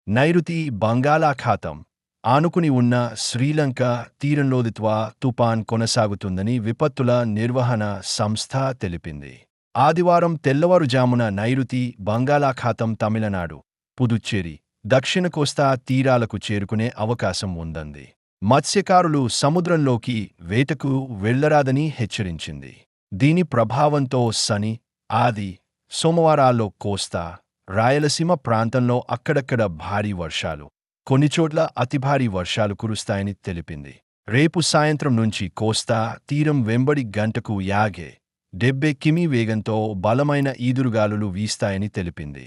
నైరుతి బంగాళాఖాతం ఆనుకుని ఉన్న శ్రీలంక తీరంలోది తుపాన్ కొనసాగుతుందని విపత్తుల నిర్వహణ సంస్థ తెలిపింది. ఆదివారం తెల్లవారుజామున నైరుతి బంగాళాఖాతం తమిళనాడు, పుదుచ్చేరి, దక్షిణ కోస్తా తీరాలకు చేరుకునే అవకాశం ఉందంది. మత్స్యకారులు సముద్రంలోకి వేటకు వెళ్లరాదని హెచ్చరించింది. దీని ప్రభావంతో శని, ఆది, సోమవారాల్లో కోస్తా, రాయలసీమ ప్రాంతంలో అక్కడక్కడ భారీ వర్షాలు, కొన్నిచోట్ల అతిభారీ వర్షాలు కురుస్తాయని తెలిపింది. రేపు సాయంత్రం నుంచి కోస్తా తీరం వెంబడి గంటకు 50-70 కిమీ వేగంతో బలమైన ఈదురుగాలులు వీస్తాయని తెలిపింది.